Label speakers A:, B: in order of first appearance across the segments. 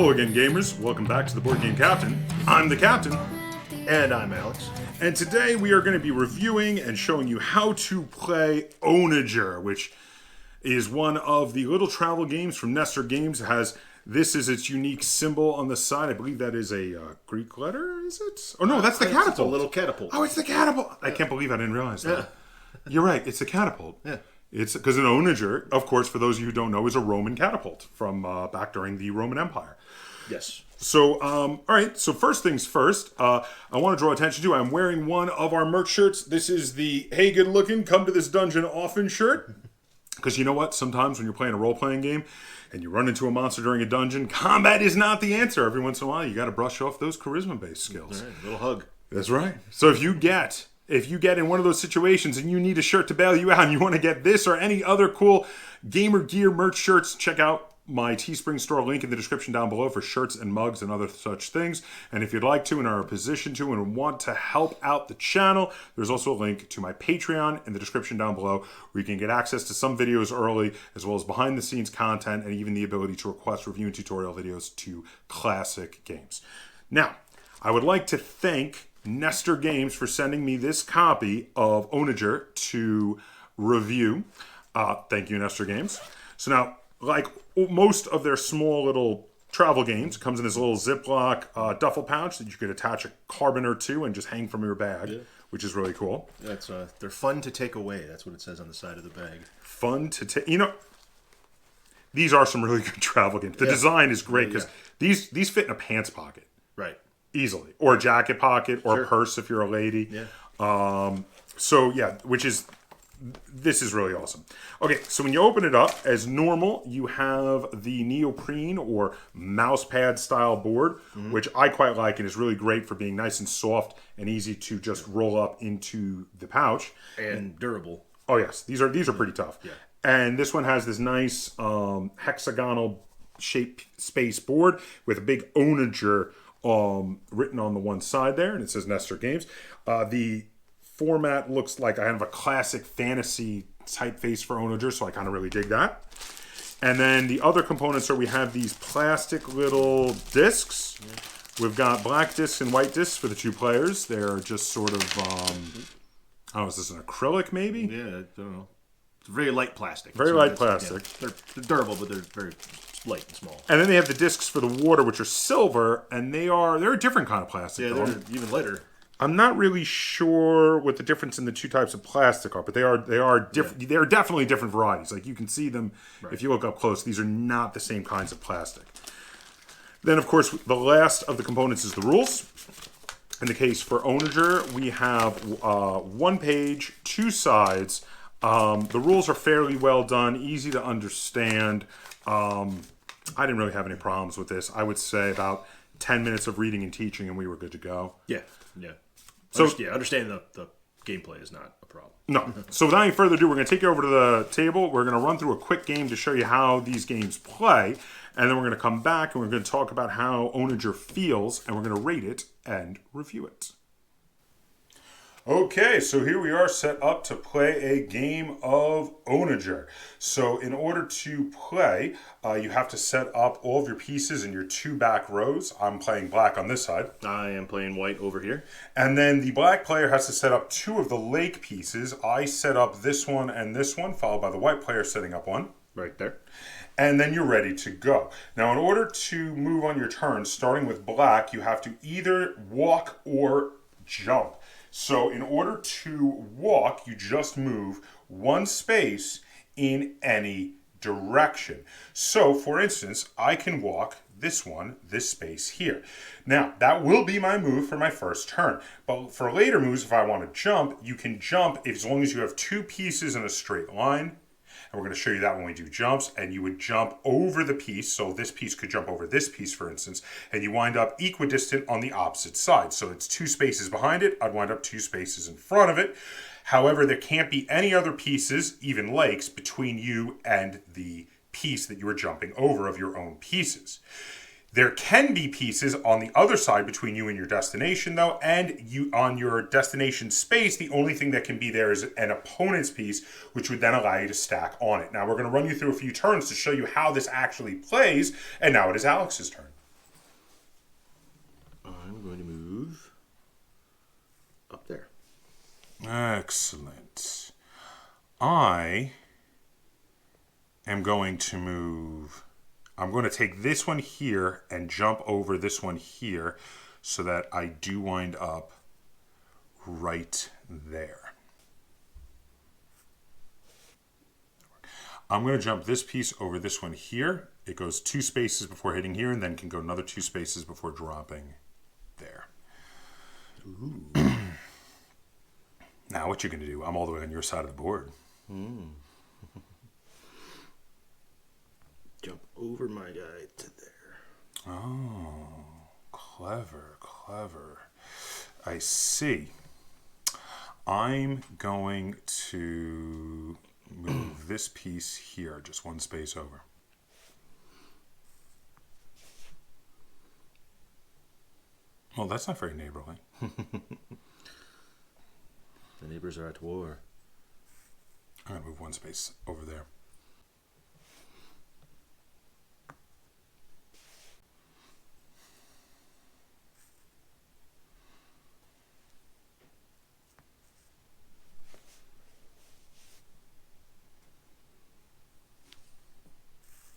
A: Hello again, gamers. Welcome back to the Board Game Captain. I'm the Captain.
B: And I'm Alex.
A: And today we are going to be reviewing and showing you how to play Onager, which is one of the little travel games from Nestorgames. This is its unique symbol on the side. I believe that is a Greek letter, is it? Oh no, that's the catapult.
B: It's a little catapult.
A: Oh, it's the catapult. I can't believe I didn't realize that. Yeah. You're right, it's a catapult.
B: Yeah.
A: It's because an onager, of course, for those of you who don't know, is a Roman catapult from back during the Roman Empire.
B: Yes.
A: So, all right. So first things first, I want to draw attention to. I'm wearing one of our merch shirts. This is the "Hey, good looking, come to this dungeon often" shirt. Because you know what? Sometimes when you're playing a role-playing game and you run into a monster during a dungeon, combat is not the answer. Every once in a while, you got to brush off those charisma-based skills.
B: All right, little hug.
A: That's right. So if you get in one of those situations and you need a shirt to bail you out and you want to get this or any other cool gamer gear merch shirts, check out my Teespring store, link in the description down below for shirts and mugs and other such things. And if you'd like to and are in a position to and want to help out the channel, there's also a link to my Patreon in the description down below where you can get access to some videos early as well as behind the scenes content and even the ability to request review and tutorial videos to classic games. Now, I would like to thank Nestorgames for sending me this copy of Onager to review. Thank you, Nestorgames. So now, like most of their small little travel games, it comes in this little Ziploc duffel pouch that you could attach a carbon or two and just hang from your bag, which is really cool.
B: That's they're fun to take away. That's what it says on the side of the bag.
A: Fun to take. You know, these are some really good travel games. The design is great because these fit in a pants pocket.
B: Right.
A: Easily. Or a jacket pocket or a purse if you're a lady.
B: Yeah.
A: This is really awesome. Okay, so when you open it up, as normal, you have the neoprene or mouse pad style board, which I quite like and is really great for being nice and soft and easy to just roll up into the pouch.
B: And durable.
A: Oh yes, these are pretty tough.
B: Yeah.
A: And this one has this nice hexagonal shaped space board with a big onager written on the one side there, and it says Nestorgames. The format looks like I have a classic fantasy typeface for Onager, so I kind of really dig that. And then the other components are we have these plastic little discs. We've got black discs and white discs for the two players. They're just sort of, I don't know, is this an acrylic maybe?
B: Yeah, I don't know. It's very light plastic.
A: Very light plastic.
B: Yeah, they're durable, but they're very light and small.
A: And then they have the discs for the water, which are silver, and they're a different kind of plastic.
B: Yeah, they're even lighter.
A: I'm not really sure what the difference in the two types of plastic are, but they are different. They are definitely different varieties. Like you can see them if you look up close. These are not the same kinds of plastic. Then, of course, the last of the components is the rules. In the case for Onager, we have one page, two sides. The rules are fairly well done, easy to understand. I didn't really have any problems with this. I would say about 10 minutes of reading and teaching, and we were good to go.
B: Yeah.
A: So
B: understanding the gameplay is not a problem.
A: No. So without any further ado, we're going to take you over to the table. We're going to run through a quick game to show you how these games play. And then we're going to come back and we're going to talk about how Onager feels. And we're going to rate it and review it. Okay, so here we are set up to play a game of Onager. So in order to play, you have to set up all of your pieces in your two back rows. I'm playing black on this side.
B: I am playing white over here.
A: And then the black player has to set up two of the lake pieces. I set up this one and this one, followed by the white player setting up one.
B: Right there.
A: And then you're ready to go. Now, in order to move on your turn, starting with black, you have to either walk or jump. So in order to walk, you just move one space in any direction. So, for instance, I can walk this space here. Now, that will be my move for my first turn. But for later moves, if I want to jump, you can jump as long as you have two pieces in a straight line. And we're going to show you that when we do jumps. And you would jump over the piece. So this piece could jump over this piece, for instance. And you wind up equidistant on the opposite side. So it's two spaces behind it. I'd wind up two spaces in front of it. However, there can't be any other pieces, even lakes, between you and the piece that you are jumping over of your own pieces. There can be pieces on the other side between you and your destination, though, and you on your destination space, the only thing that can be there is an opponent's piece, which would then allow you to stack on it. Now, we're going to run you through a few turns to show you how this actually plays, and now it is Alex's turn. Excellent. I am going to move. I'm going to take this one here and jump over this one here so that I do wind up right there. I'm going to jump this piece over this one here. It goes 2 spaces before hitting here and then can go another 2 spaces before dropping there. Ooh. Now what you going to do? I'm all the way on your side of the board.
B: Jump over my guy to there.
A: Oh, clever, clever. I see. I'm going to move this piece here, just 1 space over. Well, that's not very neighborly.
B: The neighbors are at war.
A: I'm going to move 1 space over there.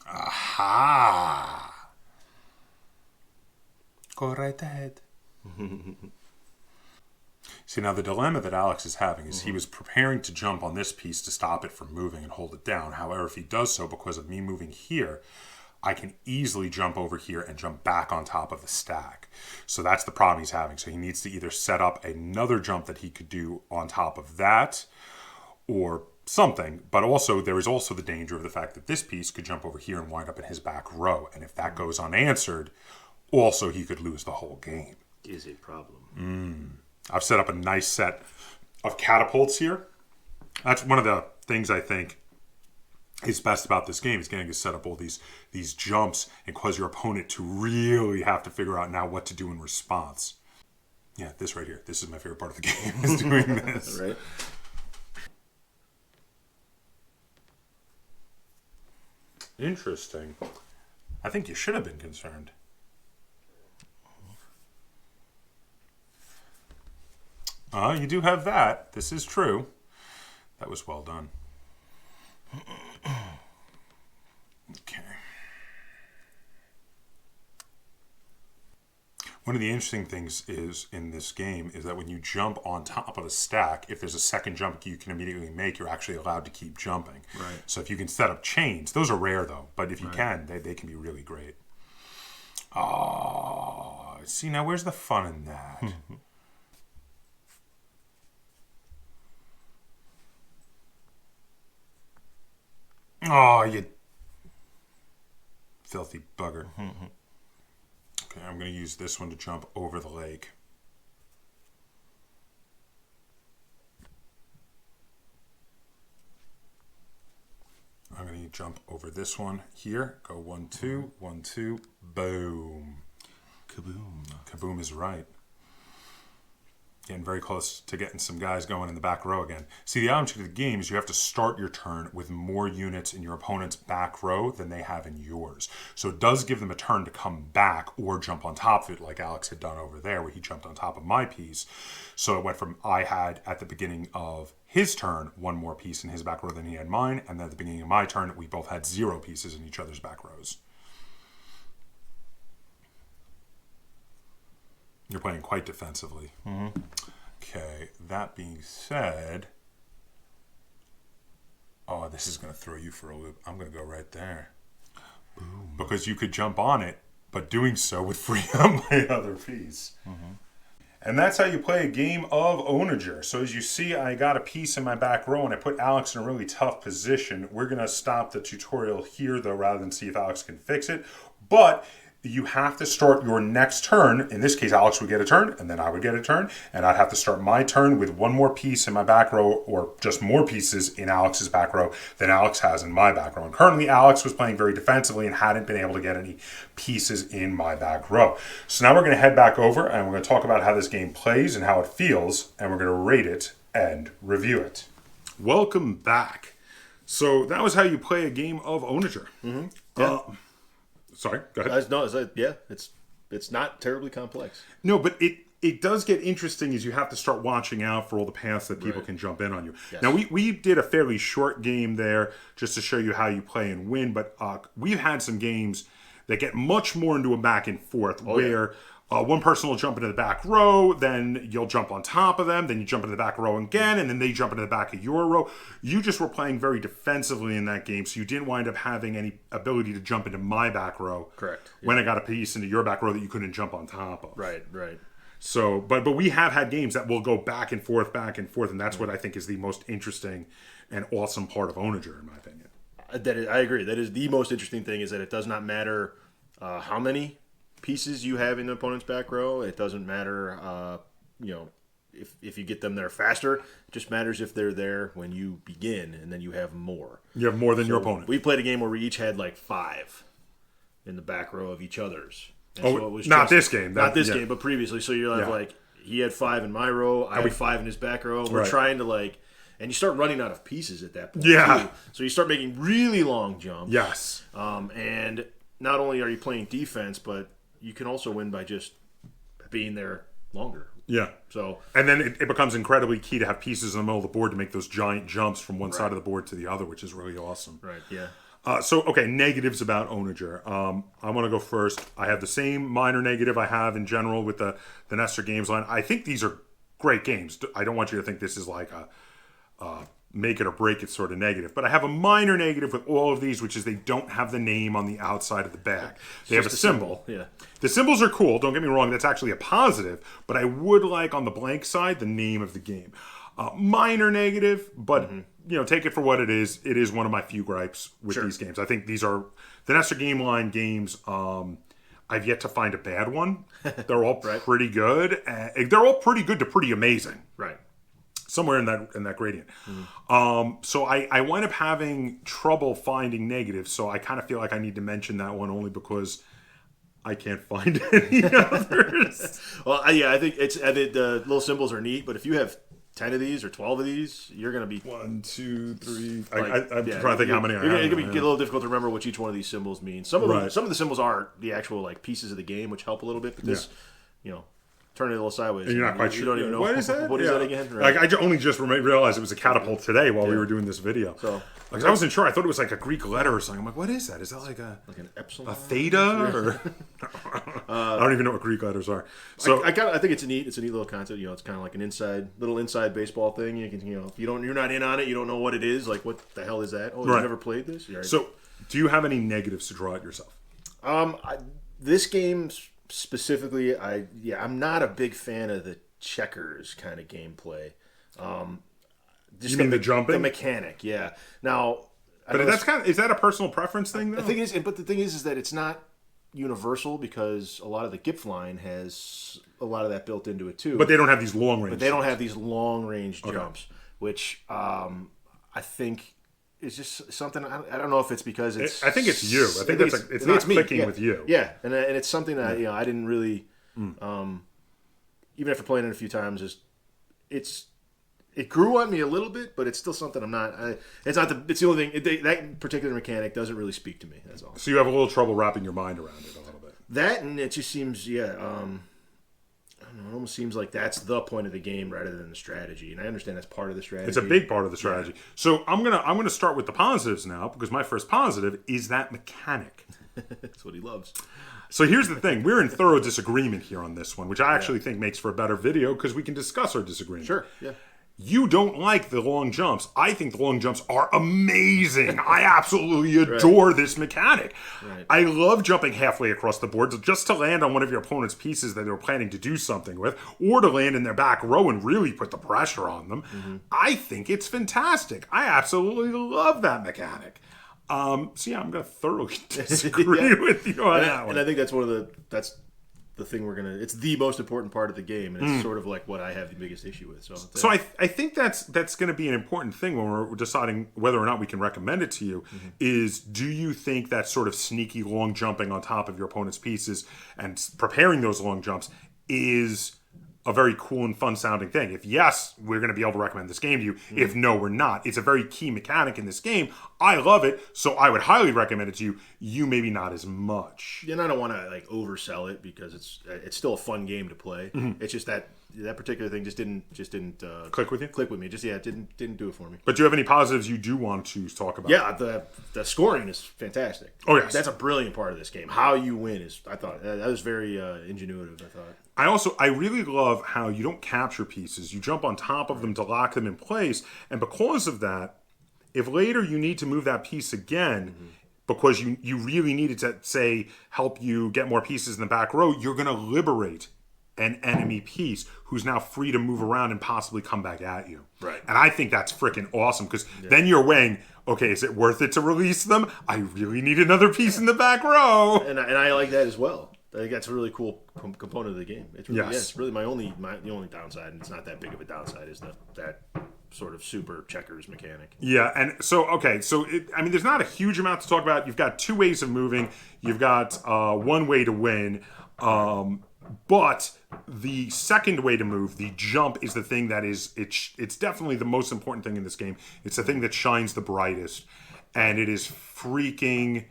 A: Aha! Go right ahead. See, now the dilemma that Alex is having is he was preparing to jump on this piece to stop it from moving and hold it down. However, if he does so, because of me moving here, I can easily jump over here and jump back on top of the stack. So that's the problem he's having. So he needs to either set up another jump that he could do on top of that or something. But also, there is also the danger of the fact that this piece could jump over here and wind up in his back row. And if that goes unanswered, also he could lose the whole game.
B: Is a problem.
A: I've set up a nice set of catapults here. That's one of the things I think is best about this game is getting to set up all these jumps and cause your opponent to really have to figure out now what to do in response. Yeah, this right here. This is my favorite part of the game, is doing this.
B: Right.
A: Interesting. I think you should have been concerned. You do have that. This is true. That was well done. Okay. One of the interesting things is in this game is that when you jump on top of a stack, if there's a second jump you can immediately make, you're actually allowed to keep jumping.
B: Right.
A: So if you can set up chains, those are rare though, but if you can, they can be really great. Oh, see, now where's the fun in that? Oh, you filthy bugger. Okay, I'm going to use this one to jump over the lake. I'm going to jump over this one here. Go 1, 2, 1, 2, boom.
B: Kaboom.
A: Kaboom is right. Getting very close to getting some guys going in the back row again. See, the object of the game is you have to start your turn with more units in your opponent's back row than they have in yours. So it does give them a turn to come back or jump on top of it like Alex had done over there where he jumped on top of my piece. So it went from I had at the beginning of his turn 1 more piece in his back row than he had mine, and then at the beginning of my turn we both had 0 pieces in each other's back rows. You're playing quite defensively. Okay, that being said, oh, this is going to throw you for a loop. I'm going to go right there. Boom. Because you could jump on it, but doing so would free up my other piece. And that's how you play a game of Onager. So as you see, I got a piece in my back row and I put Alex in a really tough position. We're going to stop the tutorial here, though, rather than see if Alex can fix it. But you have to start your next turn. In this case, Alex would get a turn, and then I would get a turn, and I'd have to start my turn with 1 more piece in my back row, or just more pieces in Alex's back row than Alex has in my back row. And currently, Alex was playing very defensively and hadn't been able to get any pieces in my back row. So now we're going to head back over, and we're going to talk about how this game plays and how it feels, and we're going to rate it and review it. Welcome back. So that was how you play a game of Onager.
B: Yeah.
A: Sorry, go ahead.
B: It's not terribly complex.
A: No, but it does get interesting is you have to start watching out for all the paths that people can jump in on you.
B: Yes.
A: Now, we did a fairly short game there just to show you how you play and win, but we've had some games that get much more into a back and forth where one person will jump into the back row, then you'll jump on top of them, then you jump into the back row again, and then they jump into the back of your row. You just were playing very defensively in that game, so you didn't wind up having any ability to jump into my back row.
B: Correct.
A: When I got a piece into your back row that you couldn't jump on top of.
B: Right.
A: So, but we have had games that will go back and forth, and that's what I think is the most interesting and awesome part of Onager, in my opinion.
B: I agree. That is the most interesting thing, is that it does not matter how many pieces you have in the opponent's back row. It doesn't matter, if you get them there faster. It just matters if they're there when you begin, and then you have more.
A: You have more than your opponent.
B: We played a game where we each had like 5 in the back row of each other's. And
A: so it was not this game.
B: Not this game, but previously. So you're like, he had 5 in my row, I had 5 in his back row. We're trying to and you start running out of pieces at that point.
A: Yeah.
B: Too. So you start making really long jumps.
A: Yes.
B: And not only are you playing defense, but you can also win by just being there longer.
A: Yeah.
B: So,
A: and then it becomes incredibly key to have pieces in the middle of the board to make those giant jumps from one side of the board to the other, which is really awesome.
B: Right. Yeah.
A: Okay, negatives about Onager. I want to go first. I have the same minor negative I have in general with the Nestorgames line. I think these are great games. I don't want you to think this is like a make it or break it sort of negative. But I have a minor negative with all of these, which is they don't have the name on the outside of the bag. They have a symbol.
B: Yeah.
A: The symbols are cool. Don't get me wrong. That's actually a positive. But I would like on the blank side the name of the game. Minor negative, but take it for what it is. It is one of my few gripes with these games. I think these are the Nestor Game Line games. I've yet to find a bad one. They're all pretty good. They're all pretty good to pretty amazing.
B: Right.
A: Somewhere in that gradient. So I wind up having trouble finding negatives. So I kind of feel like I need to mention that one only because I can't find any others.
B: Well, I think the little symbols are neat, but if you have 10 of these or 12 of these, you're going to be
A: 1, 2, 3. I'm trying to think how many I have.
B: It's going to get a little difficult to remember what each one of these symbols means. Some of the symbols are the actual pieces of the game, which help a little bit. But this, turn it a little sideways.
A: And you're not quite sure.
B: You don't even know
A: what is that?
B: What is that again? Right.
A: I only just realized it was a catapult today while we were doing this video.
B: So
A: I wasn't sure. I thought it was like a Greek letter or something. I'm like, what is that? Is that like an
B: epsilon,
A: a theta, or I don't even know what Greek letters are. So
B: I think it's a neat little concept. It's kind of like an inside baseball thing. You can if you're not in on it, you don't know what it is. Like, what the hell is that? Oh, you've never played this.
A: So do you have any negatives to draw out yourself?
B: This game specifically, I'm not a big fan of the checkers kind of gameplay.
A: You mean the jumping?
B: The mechanic, yeah. Now,
A: but is that a personal preference thing, though?
B: The thing is that it's not universal, because a lot of the GIF line has a lot of that built into it too.
A: But they don't have these long range.
B: But they don't have these long range jumps, which I think is just something. I don't know if it's because it's.
A: I think it's you. I think it's not clicking with you.
B: Yeah, and it's something that I didn't really. Even after playing it a few times, it grew on me a little bit, but it's still something I'm not. It's the only thing. That particular mechanic doesn't really speak to me. That's all.
A: So you have a little trouble wrapping your mind around it a little bit.
B: That, and it just seems, I don't know, it almost seems like that's the point of the game rather than the strategy. And I understand that's part of the strategy.
A: It's a big part of the strategy. Yeah. So I'm gonna start with the positives now, because my first positive is that mechanic.
B: That's what he loves.
A: So here's the thing. We're in thorough disagreement here on this one, which I actually think makes for a better video because we can discuss our disagreement.
B: Sure, yeah.
A: You don't like the long jumps. I think the long jumps are amazing. I absolutely adore this mechanic.
B: Right.
A: I love jumping halfway across the board just to land on one of your opponent's pieces that they were planning to do something with, or to land in their back row and really put the pressure on them. Mm-hmm. I think it's fantastic. I absolutely love that mechanic. I'm going to thoroughly disagree with you on that one.
B: And I think that's that's the thing it's the most important part of the game, and it's sort of like what I have the biggest issue with. So
A: I think that's going to be an important thing when we're deciding whether or not we can recommend it to you, is do you think that sort of sneaky long jumping on top of your opponent's pieces and preparing those long jumps is a very cool and fun sounding thing. If yes, we're going to be able to recommend this game to you. If no, we're not. It's a very key mechanic in this game. I love it, so I would highly recommend it to you. You maybe not as much.
B: And I don't want to like oversell it because it's still a fun game to play. It's just that particular thing just didn't
A: Click with you?
B: Click with me. Just it didn't do it for me.
A: But do you have any positives you do want to talk about?
B: Yeah, the scoring is fantastic.
A: Oh, yes.
B: That's a brilliant part of this game. How you win is, I thought, that was very ingenuitive, I thought.
A: I really love how you don't capture pieces. You jump on top of them to lock them in place. And because of that, if later you need to move that piece again, because you really needed to, say, help you get more pieces in the back row, you're going to liberate an enemy piece who's now free to move around and possibly come back at you.
B: Right.
A: And I think that's freaking awesome because then you're weighing, okay, is it worth it to release them? I really need another piece in the back row.
B: And I like that as well. I think that's a really cool component of the game. It's really,
A: Yes.
B: it's really the only downside, and it's not that big of a downside, is that sort of super checkers mechanic.
A: Yeah, and so, okay, so, there's not a huge amount to talk about. You've got two ways of moving. You've got one way to win. But the second way to move, the jump, is the thing that is, it's definitely the most important thing in this game. It's the thing that shines the brightest. And it is freaking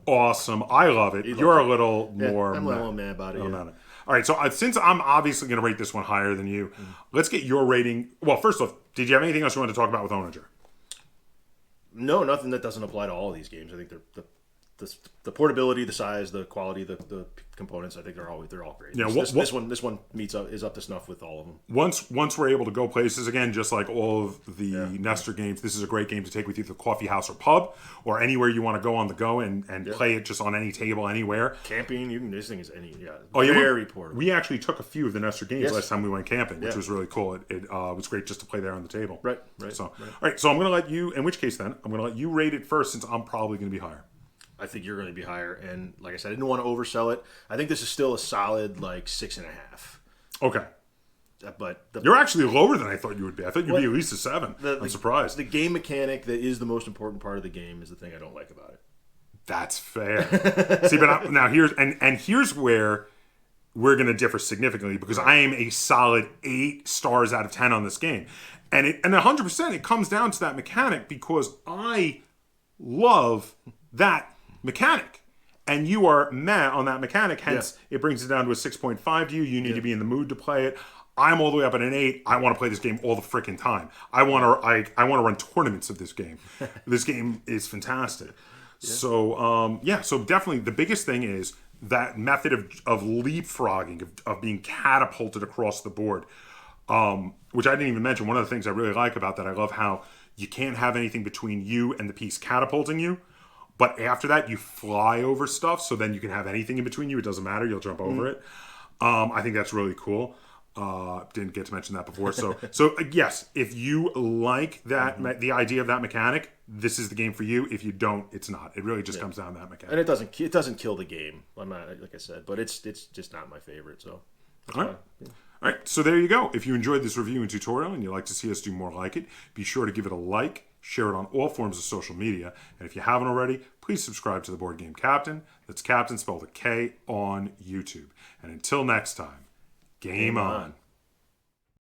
A: awesome. I love it. You're a little more...
B: I'm a little mad about it.
A: All right, so since I'm obviously going to rate this one higher than you, let's get your rating. Well, first off, did you have anything else you wanted to talk about with Onager?
B: No, nothing that doesn't apply to all of these games. I think the portability, the size, the quality, the components, I think they're all great.
A: Yeah,
B: this one is up to snuff with all of them.
A: Once we're able to go places again, just like all of the Nestorgames, this is a great game to take with you to the coffee house or pub or anywhere you want to go on the go and play it just on any table anywhere.
B: Camping, this thing is
A: very
B: portable.
A: We actually took a few of the Nestorgames last time we went camping, which was really cool. It was great just to play there on the table.
B: Right.
A: So, all right, so I'm going to let you. In which case, then I'm going to let you rate it first, since I'm probably going to be higher.
B: I think you're going to be higher, and like I said, I didn't want to oversell it. I think this is still a solid 6.5.
A: Okay.
B: But
A: you're actually lower than I thought you would be. I thought you'd be at least a 7. I'm surprised.
B: The game mechanic that is the most important part of the game is the thing I don't like about it.
A: That's fair. See, but now here's where we're going to differ significantly, because I am a solid 8 stars out of 10 on this game, and 100% it comes down to that mechanic, because I love that mechanic. And you are meh on that mechanic, hence it brings it down to a 6.5 to you. You need to be in the mood to play it. I'm all the way up at an 8. I want to play this game all the freaking time. I want to run tournaments of this game. This game is fantastic. Yeah. So definitely the biggest thing is that method of leapfrogging, of being catapulted across the board, which I didn't even mention. One of the things I really like about that, I love how you can't have anything between you and the piece catapulting you. But after that, you fly over stuff, so then you can have anything in between you. It doesn't matter. You'll jump over it. I think that's really cool. Didn't get to mention that before. So yes, if you like that, the idea of that mechanic, this is the game for you. If you don't, it's not. It really just comes down to that mechanic.
B: And it doesn't kill the game. I'm not, like I said, but it's just not my favorite. So
A: all right. All right, so there you go. If you enjoyed this review and tutorial and you'd like to see us do more like it, be sure to give it a like, share it on all forms of social media, and if you haven't already, please subscribe to the Board Game Kaptain. That's Kaptain spelled with a K on YouTube. And until next time, game on.